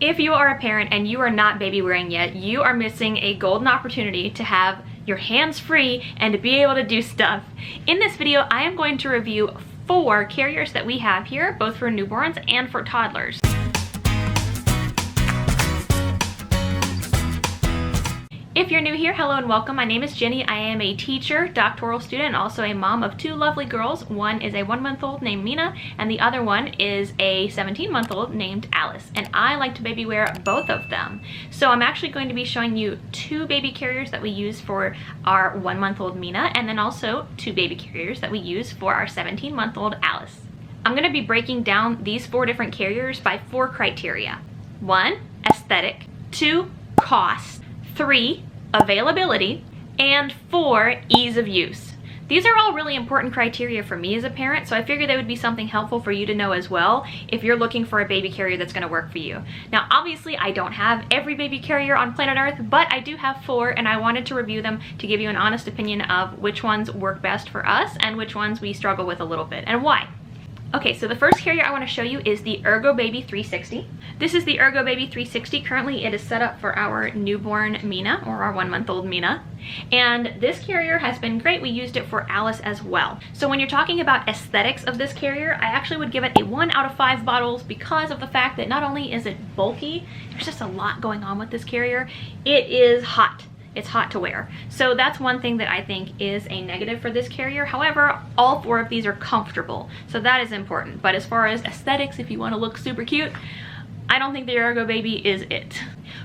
If you are a parent and you are not baby wearing yet, you are missing a golden opportunity to have your hands free and to be able to do stuff. In this video, I am going to review 4 carriers that we have here, both for newborns and for toddlers. If you're new here, hello and welcome. My name is Jenny. I am a teacher, doctoral student, and also a mom of 2 lovely girls. One is a 1-month-old named Mina, and the other one is a 17-month-old named Alice. And I like to baby wear both of them. So I'm actually going to be showing you 2 baby carriers that we use for our 1-month-old Mina, and then also 2 baby carriers that we use for our 17-month-old Alice. I'm going to be breaking down these 4 different carriers by 4 criteria. 1, aesthetic. 2, cost. 3, availability, and 4, ease of use. These are all really important criteria for me as a parent, so I figured they would be something helpful for you to know as well if you're looking for a baby carrier that's going to work for you. Now, obviously, I don't have every baby carrier on planet Earth, but I do have 4, and I wanted to review them to give you an honest opinion of which ones work best for us and which ones we struggle with a little bit, and why. Okay, so the first carrier I want to show you is the Ergobaby 360. This is the Ergobaby 360. Currently, it is set up for our newborn Mina, or our 1-month-old Mina. And this carrier has been great. We used it for Alice as well. So when you're talking about aesthetics of this carrier, I actually would give it a 1 out of 5 bottles because of the fact that not only is it bulky, there's just a lot going on with this carrier, it is hot. It's hot to wear. So that's one thing that I think is a negative for this carrier. However, all 4 of these are comfortable, so that is important. But as far as aesthetics, if you want to look super cute, I don't think the Ergobaby is it.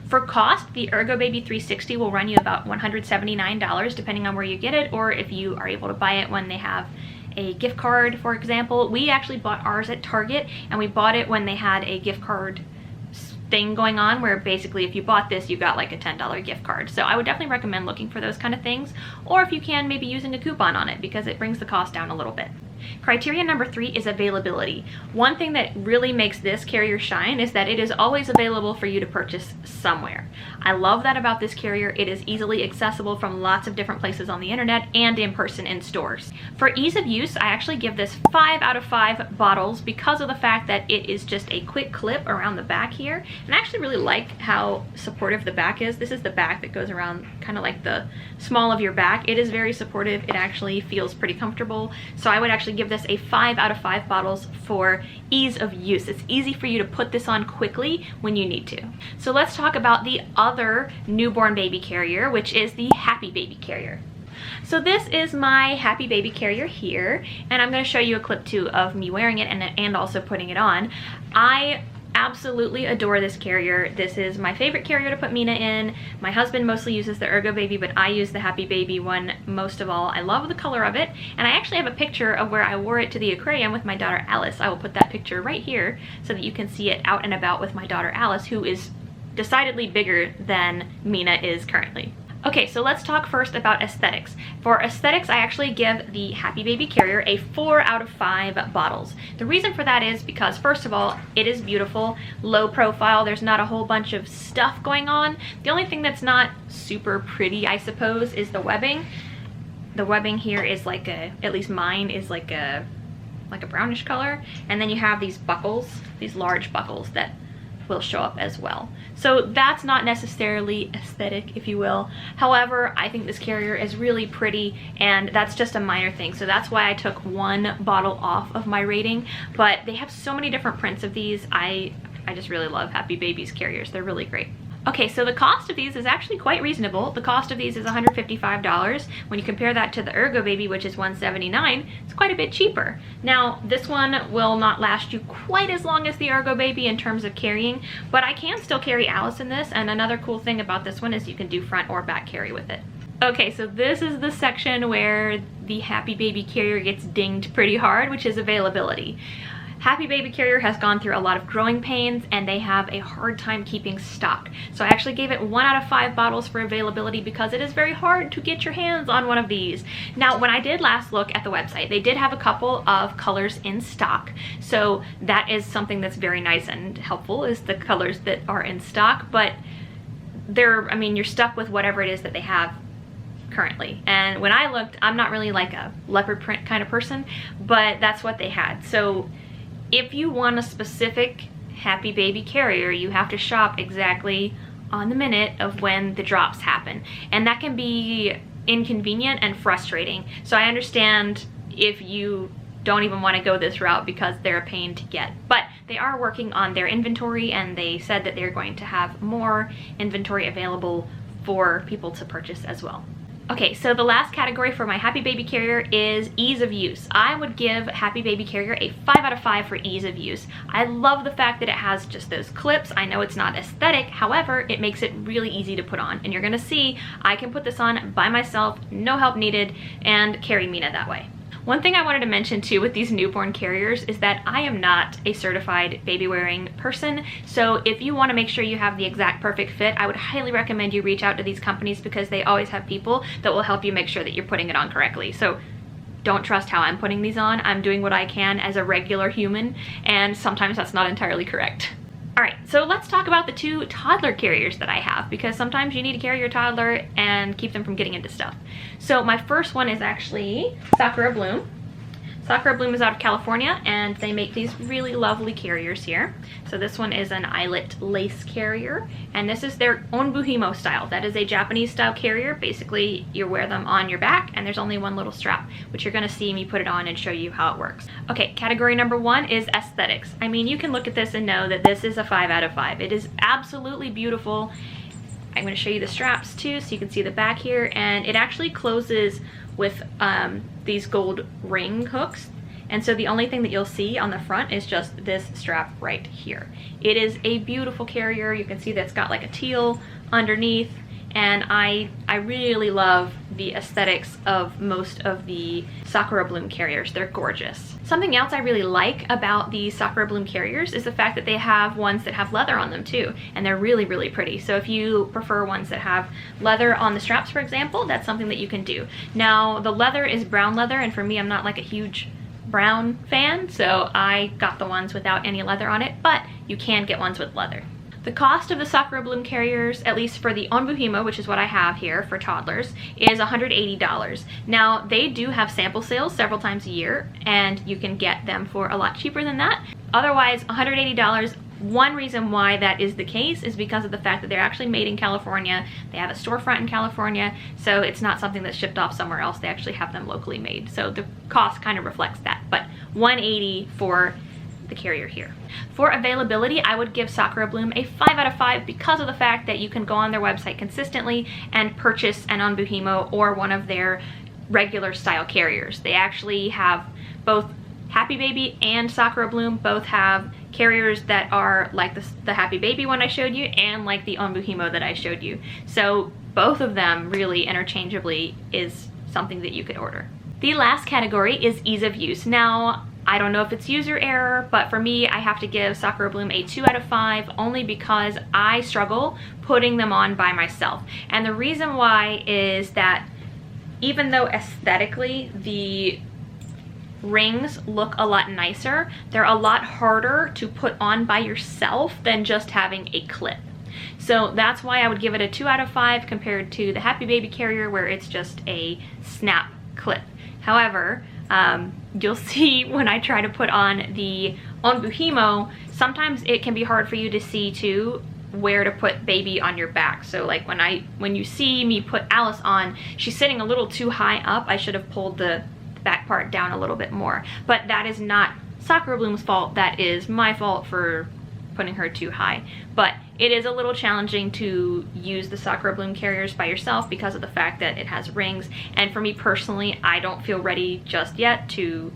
For cost, the Ergobaby 360 will run you about $179 depending on where you get it, or if you are able to buy it when they have a gift card, for example. We actually bought ours at Target, and we bought it when they had a gift card thing going on where basically if you bought this you got like a $10 gift card. So I would definitely recommend looking for those kind of things, or if you can, maybe using a coupon on it because it brings the cost down a little bit. Criteria number 3 is availability. One thing that really makes this carrier shine is that it is always available for you to purchase somewhere. I love that about this carrier. It is easily accessible from lots of different places on the internet and in person in stores. For ease of use, I actually give this 5 out of 5 bottles because of the fact that it is just a quick clip around the back here. And I actually really like how supportive the back is. This is the back that goes around kind of like the small of your back. It is very supportive. It actually feels pretty comfortable. So I would actually give this a 5 out of 5 bottles for ease of use. It's easy for you to put this on quickly when you need to. So let's talk about the other newborn baby carrier, which is the Happy Baby carrier. So this is my Happy Baby carrier here, and I'm going to show you a clip too of me wearing it and also putting it on. I absolutely adore this carrier. This is my favorite carrier to put Mina in. My husband mostly uses the Ergobaby, but I use the Happy Baby one most of all. I love the color of it, and I actually have a picture of where I wore it to the aquarium with my daughter Alice. I will put that picture right here so that you can see it out and about with my daughter Alice, who is decidedly bigger than Mina is currently. Okay, so let's talk first about aesthetics. For aesthetics, I actually give the Happy Baby carrier a 4 out of 5 bottles. The reason for that is because, first of all, it is beautiful, low profile, there's not a whole bunch of stuff going on. The only thing that's not super pretty, I suppose, is the webbing. The webbing here is like at least mine is like a brownish color, and then you have these buckles, these large buckles that will show up as well. So that's not necessarily aesthetic, if you will. However, I think this carrier is really pretty, and that's just a minor thing. So that's why I took 1 bottle off of my rating, but they have so many different prints of these. I just really love Happy Baby's carriers. They're really great. Okay, so the cost of these is actually quite reasonable. The cost of these is $155. When you compare that to the Ergobaby, which is $179, it's quite a bit cheaper. Now, this one will not last you quite as long as the Ergobaby in terms of carrying, but I can still carry Alice in this, and another cool thing about this one is you can do front or back carry with it. Okay, so this is the section where the Happy Baby carrier gets dinged pretty hard, which is availability. Happy Baby carrier has gone through a lot of growing pains, and they have a hard time keeping stock. So I actually gave it 1 out of 5 bottles for availability because it is very hard to get your hands on one of these. Now, when I did last look at the website, they did have a couple of colors in stock. So that is something that's very nice and helpful, is the colors that are in stock, but you're stuck with whatever it is that they have currently. And when I looked, I'm not really like a leopard print kind of person, but that's what they had. So if you want a specific Happy Baby Carrier, you have to shop exactly on the minute of when the drops happen. And that can be inconvenient and frustrating. So I understand if you don't even want to go this route because they're a pain to get. But they are working on their inventory, and they said that they're going to have more inventory available for people to purchase as well. Okay, so the last category for my Happy Baby Carrier is ease of use. I would give Happy Baby Carrier a 5 out of 5 for ease of use. I love the fact that it has just those clips. I know it's not aesthetic, however, it makes it really easy to put on. And you're gonna see I can put this on by myself, no help needed, and carry Mina that way. One thing I wanted to mention too with these newborn carriers is that I am not a certified baby wearing person. So if you want to make sure you have the exact perfect fit, I would highly recommend you reach out to these companies because they always have people that will help you make sure that you're putting it on correctly. So don't trust how I'm putting these on. I'm doing what I can as a regular human, and sometimes that's not entirely correct. All right, so let's talk about the 2 toddler carriers that I have, because sometimes you need to carry your toddler and keep them from getting into stuff. So my first one is actually Sakura Bloom. Sakura Bloom is out of California, and they make these really lovely carriers here. So this one is an eyelet lace carrier, and this is their onbuhimo style. That is a Japanese style carrier. Basically, you wear them on your back, and there's only one little strap, which you're gonna see me put it on and show you how it works. Okay, category number 1 is aesthetics. I mean, you can look at this and know that this is a 5 out of 5. It is absolutely beautiful. I'm gonna show you the straps too, so you can see the back here, and it actually closes with these gold ring hooks. And so the only thing that you'll see on the front is just this strap right here. It is a beautiful carrier. You can see that it's got like a teal underneath, and I really love the aesthetics of most of the Sakura Bloom carriers. They're gorgeous. Something else I really like about the Sakura Bloom carriers is the fact that they have ones that have leather on them too, and they're really, really pretty. So if you prefer ones that have leather on the straps, for example, that's something that you can do. Now, the leather is brown leather, and for me, I'm not like a huge brown fan, so I got the ones without any leather on it, but you can get ones with leather. The cost of the Sakura Bloom carriers, at least for the onbuhimo, which is what I have here for toddlers, is $180. Now, they do have sample sales several times a year, and you can get them for a lot cheaper than that. Otherwise, $180. One reason why that is the case is because of the fact that they're actually made in California. They have a storefront in California, so it's not something that's shipped off somewhere else. They actually have them locally made. So the cost kind of reflects that, but $180 for the carrier here. For availability, I would give Sakura Bloom a 5 out of 5 because of the fact that you can go on their website consistently and purchase an onbuhimo or one of their regular style carriers. They actually have both Happy Baby and Sakura Bloom both have carriers that are like the Happy Baby one I showed you and like the onbuhimo that I showed you. So both of them really interchangeably is something that you could order. The last category is ease of use. Now, I don't know if it's user error, but for me, I have to give Sakura Bloom a 2 out of 5 only because I struggle putting them on by myself. And the reason why is that even though aesthetically the rings look a lot nicer, they're a lot harder to put on by yourself than just having a clip. So that's why I would give it a 2 out of 5 compared to the Happy Baby carrier where it's just a snap clip. However, you'll see when I try to put on the onbuhimo, sometimes it can be hard for you to see too where to put baby on your back. So like when you see me put Alice on, she's sitting a little too high up. I should have pulled the back part down a little bit more, but that is not Sakura Bloom's fault. That is my fault for putting her too high. But it is a little challenging to use the Sakura Bloom carriers by yourself because of the fact that it has rings, and for me personally, I don't feel ready just yet to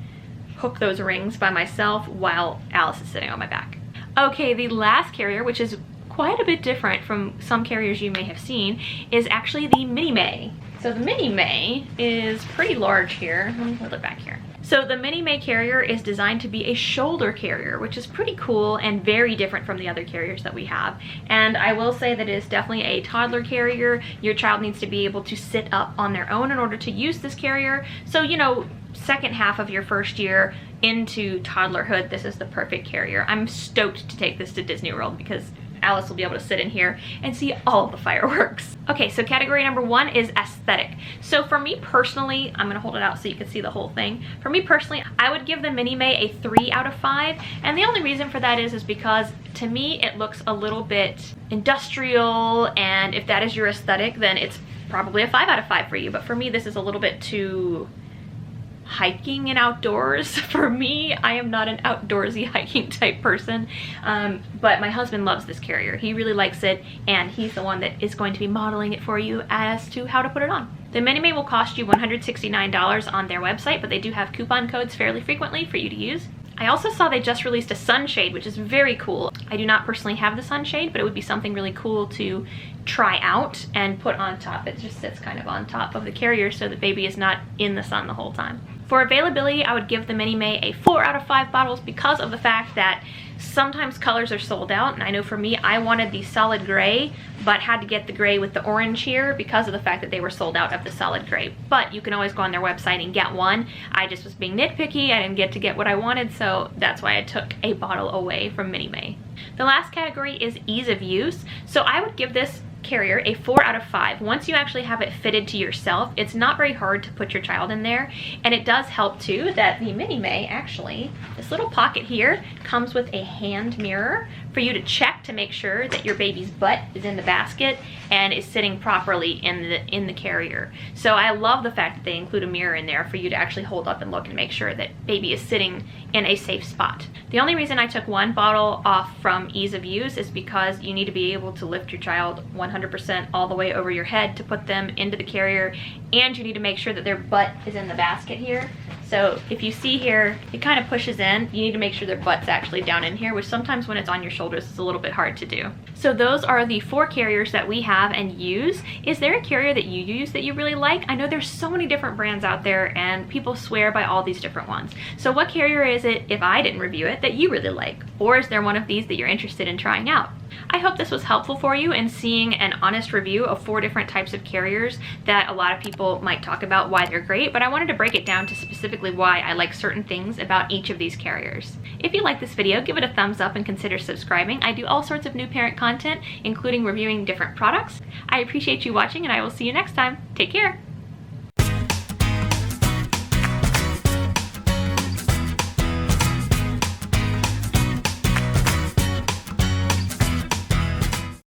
hook those rings by myself while Alice is sitting on my back. Okay, the last carrier, which is quite a bit different from some carriers you may have seen, is actually the Minimei. So the Minimei is pretty large here. Let me hold it back here. So the Minimei carrier is designed to be a shoulder carrier, which is pretty cool and very different from the other carriers that we have. And I will say that it is definitely a toddler carrier. Your child needs to be able to sit up on their own in order to use this carrier. So, you know, second half of your first year into toddlerhood, this is the perfect carrier. I'm stoked to take this to Disney World because Alice will be able to sit in here and see all of the fireworks. Okay, so category number 1 is aesthetic. So for me personally, I'm gonna hold it out so you can see the whole thing. For me personally, I would give the Minimei a 3 out of 5. And the only reason for that is because to me, it looks a little bit industrial. And if that is your aesthetic, then it's probably a 5 out of 5 for you. But for me, this is a little bit too hiking and outdoors. For me, I am not an outdoorsy hiking type person, but my husband loves this carrier. He really likes it, and he's the one that is going to be modeling it for you as to how to put it on. The Minimei will cost you $169 on their website, but they do have coupon codes fairly frequently for you to use. I also saw they just released a sunshade, which is very cool. I do not personally have the sunshade, but it would be something really cool to try out and put on top. It just sits kind of on top of the carrier so the baby is not in the sun the whole time. For availability, I would give the Minimei a 4 out of 5 bottles because of the fact that sometimes colors are sold out, and I know for me, I wanted the solid gray, but had to get the gray with the orange here because of the fact that they were sold out of the solid gray. But you can always go on their website and get one. I just was being nitpicky. I didn't get to get what I wanted, so that's why I took a bottle away from Minimei. The last category is ease of use. So I would give this carrier a 4 out of 5. Once you actually have it fitted to yourself, it's not very hard to put your child in there, and it does help too that the Minimei, actually, this little pocket here comes with a hand mirror for you to check to make sure that your baby's butt is in the basket and is sitting properly in the carrier. So I love the fact that they include a mirror in there for you to actually hold up and look and make sure that baby is sitting in a safe spot. The only reason I took one bottle off from ease of use is because you need to be able to lift your child 100% all the way over your head to put them into the carrier, and you need to make sure that their butt is in the basket here. So if you see here, it kind of pushes in. You need to make sure their butt's actually down in here, which sometimes when it's on your shoulders, it's a little bit hard to do. So those are the 4 carriers that we have and use. Is there a carrier that you use that you really like? I know there's so many different brands out there and people swear by all these different ones. So what carrier is it, if I didn't review it, that you really like? Or is there one of these that you're interested in trying out? I hope this was helpful for you in seeing an honest review of 4 different types of carriers that a lot of people might talk about why they're great, but I wanted to break it down to specifically why I like certain things about each of these carriers. If you like this video, give it a thumbs up and consider subscribing. I do all sorts of new parent content, including reviewing different products. I appreciate you watching, and I will see you next time. Take care.